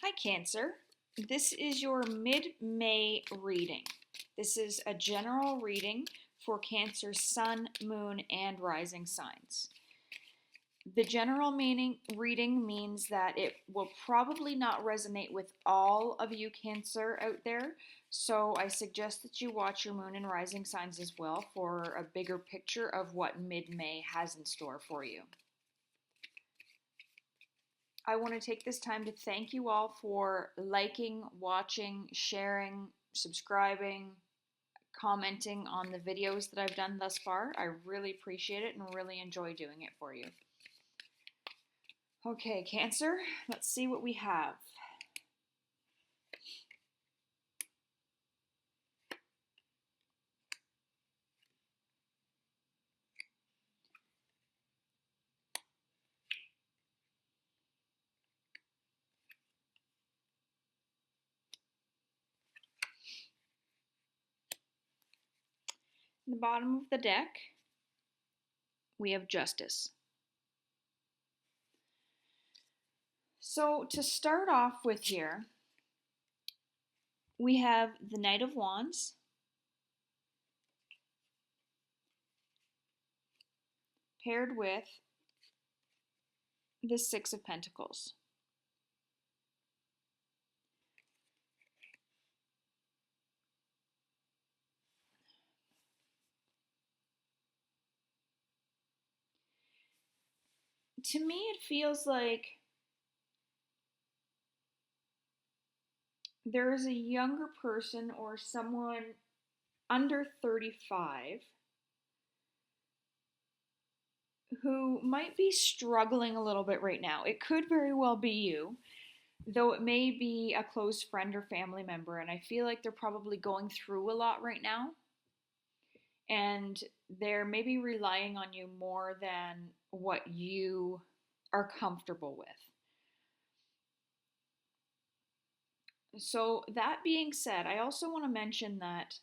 Hi, Cancer. This is your mid-May reading. This is a general reading for Cancer's sun, moon, and rising signs. The general reading means that it will probably not resonate with all of you Cancer out there, so I suggest that you watch your moon and rising signs as well for a bigger picture of what mid-May has in store for you. I want to take this time to thank you all for liking, watching, sharing, subscribing, commenting on the videos that I've done thus far. I really appreciate it and really enjoy doing it for you. Okay, Cancer, let's see what we have. In the bottom of the deck, we have Justice. So to start off with here, we have the Knight of Wands, paired with the Six of Pentacles. To me, it feels like there is a younger person or someone under 35 who might be struggling a little bit right now. It could very well be you, though it may be a close friend or family member, and I feel like they're probably going through a lot right now, and they're maybe relying on you more than what you are comfortable with. So that being said, I also want to mention that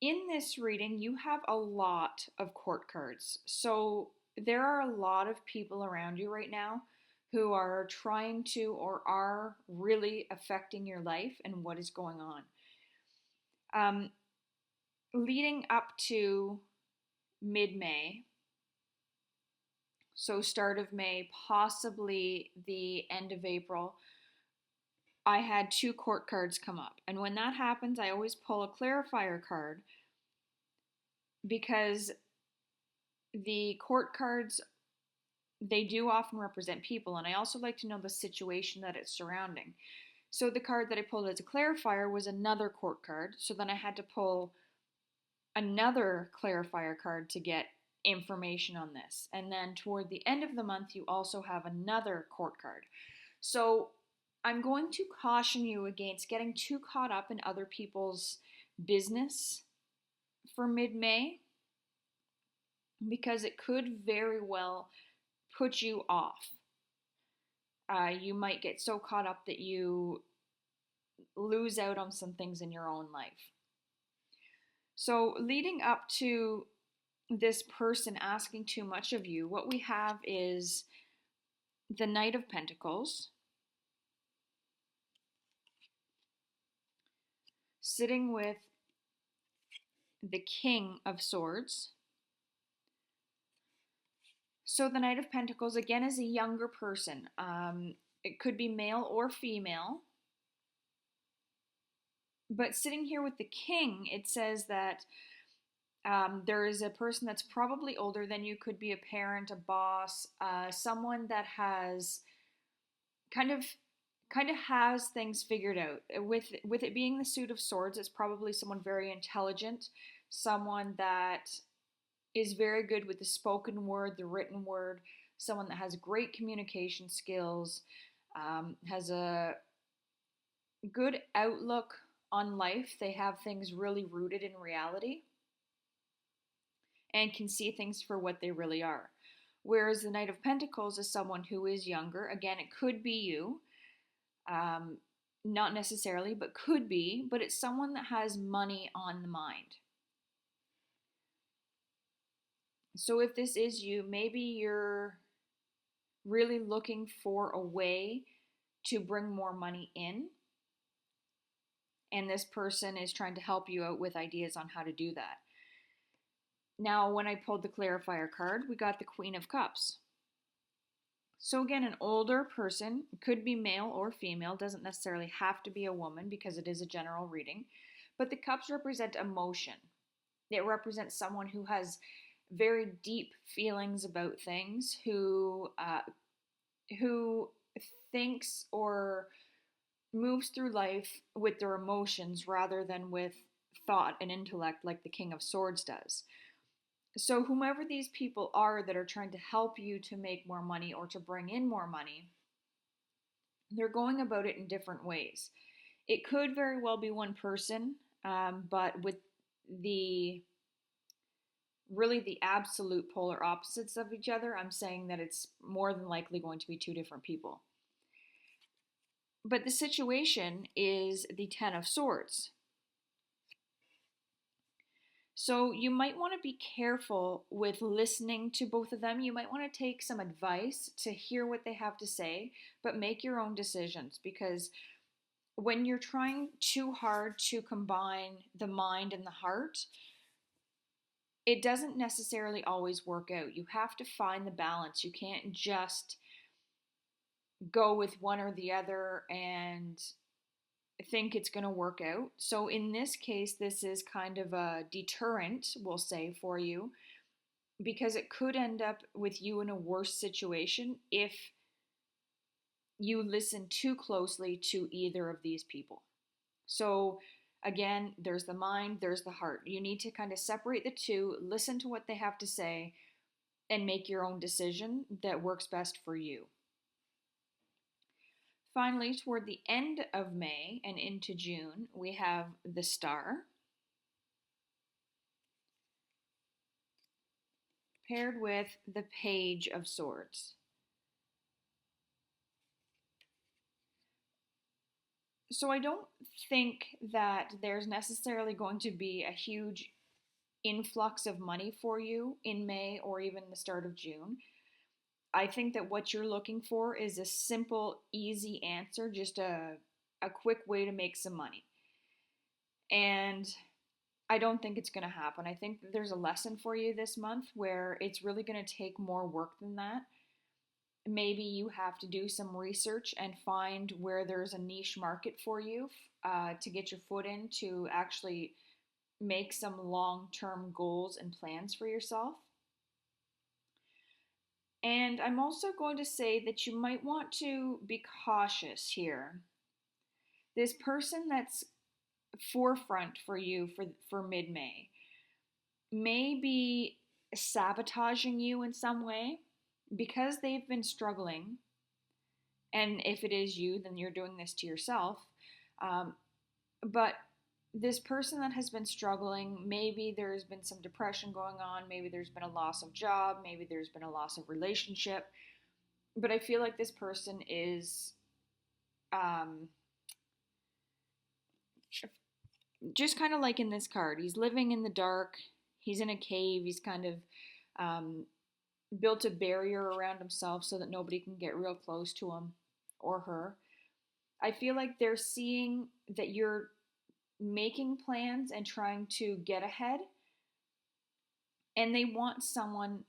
in this reading, you have a lot of court cards. So there are a lot of people around you right now who are trying to or are really affecting your life and what is going on. Leading up to mid-May, so start of May, possibly the end of April, I had two court cards come up. And when that happens, I always pull a clarifier card because the court cards, they do often represent people, and I also like to know the situation that it's surrounding. So the card that I pulled as a clarifier was another court card, so then I had to pull another clarifier card to get information on this. And then toward the end of the month, you also have another court card. So I'm going to caution you against getting too caught up in other people's business for mid-May, because it could very well put you off. You might get so caught up that you lose out on some things in your own life. So leading up to this person asking too much of you, what we have is the Knight of Pentacles sitting with the King of Swords. So the Knight of Pentacles, again, is a younger person. It could be male or female. But sitting here with the King, it says that there is a person that's probably older than you, could be a parent, a boss, someone that has kind of has things figured out. With it being the Suit of Swords, it's probably someone very intelligent, someone that is very good with the spoken word, the written word, someone that has great communication skills, has a good outlook on life. They have things really rooted in reality and can see things for what they really are. Whereas the Knight of Pentacles is someone who is younger. Again, it could be you. Not necessarily, but could be. But it's someone that has money on the mind. So if this is you, maybe you're really looking for a way to bring more money in, and this person is trying to help you out with ideas on how to do that. Now, when I pulled the clarifier card, we got the Queen of Cups. So again, an older person, could be male or female, doesn't necessarily have to be a woman because it is a general reading, but the cups represent emotion. It represents someone who has very deep feelings about things, who thinks or moves through life with their emotions rather than with thought and intellect like the King of Swords does. So, whomever these people are that are trying to help you to make more money or to bring in more money, they're going about it in different ways. It could very well be one person, but with the really the absolute polar opposites of each other, I'm saying that it's more than likely going to be two different people. But the situation is the Ten of Swords. So you might want to be careful with listening to both of them. You might want to take some advice to hear what they have to say, but make your own decisions, because when you're trying too hard to combine the mind and the heart, it doesn't necessarily always work out. You have to find the balance. You can't just go with one or the other and think it's going to work out. So in this case, this is kind of a deterrent, we'll say, for you, because it could end up with you in a worse situation if you listen too closely to either of these people. So again, there's the mind, there's the heart. You need to kind of separate the two, listen to what they have to say, and make your own decision that works best for you. Finally, toward the end of May and into June, we have the Star paired with the Page of Swords. So I don't think that there's necessarily going to be a huge influx of money for you in May or even the start of June. I think that what you're looking for is a simple, easy answer, just a quick way to make some money. And I don't think it's going to happen. I think that there's a lesson for you this month where it's really going to take more work than that. Maybe you have to do some research and find where there's a niche market for you to get your foot in, to actually make some long-term goals and plans for yourself. And I'm also going to say that you might want to be cautious here. This person that's forefront for you for mid-May may be sabotaging you in some way because they've been struggling. And if it is you, then you're doing this to yourself. But this person that has been struggling, maybe there's been some depression going on, maybe there's been a loss of job, maybe there's been a loss of relationship. But I feel like this person is just kind of like in this card. He's living in the dark, he's in a cave, he's kind of built a barrier around himself so that nobody can get real close to him or her. I feel like they're seeing that you're making plans and trying to get ahead, and they want someone,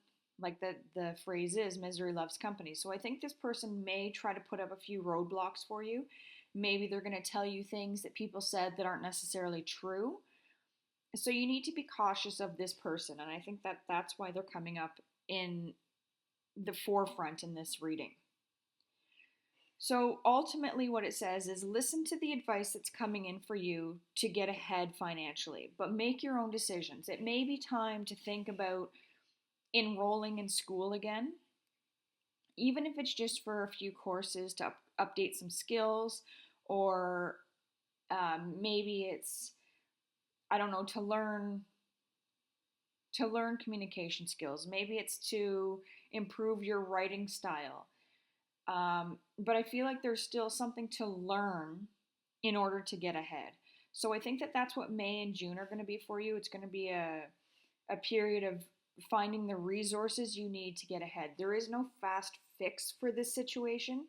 like the phrase is, misery loves company. So I think this person may try to put up a few roadblocks for you. Maybe they're going to tell you things that people said that aren't necessarily true. So you need to be cautious of this person, and I think that that's why they're coming up in the forefront in this reading. So ultimately what it says is listen to the advice that's coming in for you to get ahead financially, but make your own decisions. It may be time to think about enrolling in school again, even if it's just for a few courses to update some skills, or maybe it's, I don't know, to learn communication skills. Maybe it's to improve your writing style. But I feel like there's still something to learn in order to get ahead. So I think that that's what May and June are going to be for you. It's going to be a period of finding the resources you need to get ahead. There is no fast fix for this situation.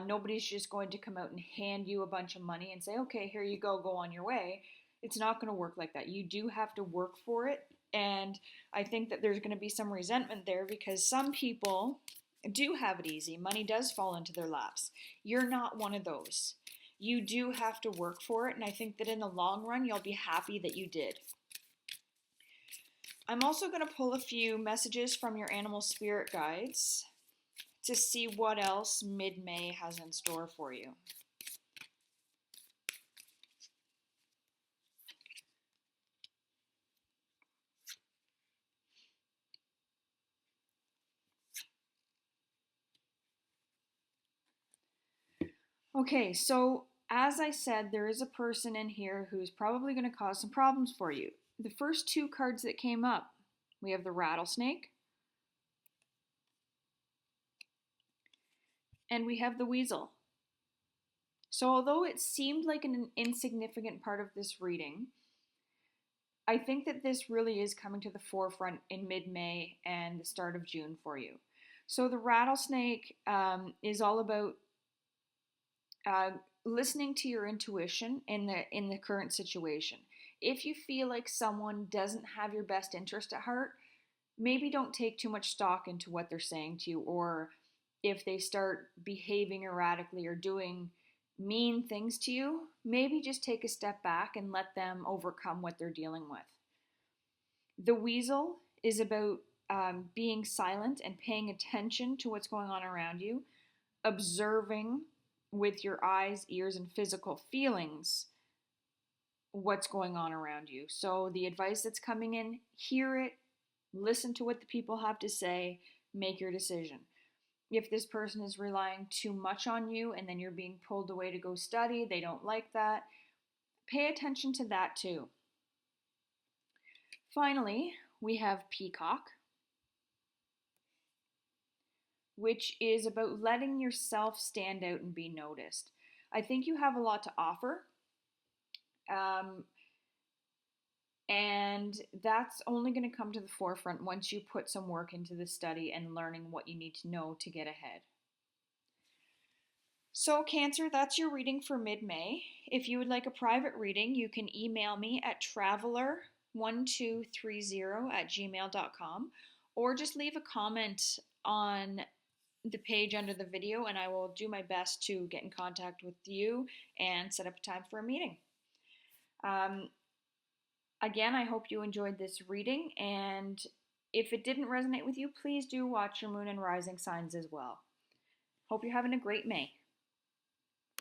Nobody's just going to come out and hand you a bunch of money and say, okay, here you go on your way. It's not going to work like that. You do have to work for it. And I think that there's going to be some resentment there because some people do have it easy. Money does fall into their laps. You're not one of those. You do have to work for it. And I think that in the long run, you'll be happy that you did. I'm also going to pull a few messages from your animal spirit guides to see what else mid-May has in store for you. Okay, so as I said, there is a person in here who's probably going to cause some problems for you. The first two cards that came up, we have the rattlesnake and we have the weasel. So although it seemed like an insignificant part of this reading, I think that this really is coming to the forefront in mid-May and the start of June for you. So the rattlesnake is all about uh, listening to your intuition in the current situation. If you feel like someone doesn't have your best interest at heart, maybe don't take too much stock into what they're saying to you, or if they start behaving erratically or doing mean things to you, maybe just take a step back and let them overcome what they're dealing with. The weasel is about being silent and paying attention to what's going on around you, observing with your eyes, ears, and physical feelings what's going on around you. So the advice that's coming in, hear it, listen to what the people have to say, make your decision. If this person is relying too much on you and then you're being pulled away to go study, they don't like that, pay attention to that too. Finally, we have peacock, which is about letting yourself stand out and be noticed. I think you have a lot to offer. And that's only going to come to the forefront once you put some work into the study and learning what you need to know to get ahead. So Cancer, that's your reading for mid-May. If you would like a private reading, you can email me at traveler1230@gmail.com or just leave a comment on the page under the video and I will do my best to get in contact with you and set up a time for a meeting. Again, I hope you enjoyed this reading, and if it didn't resonate with you, please do watch your moon and rising signs as well. Hope you're having a great May.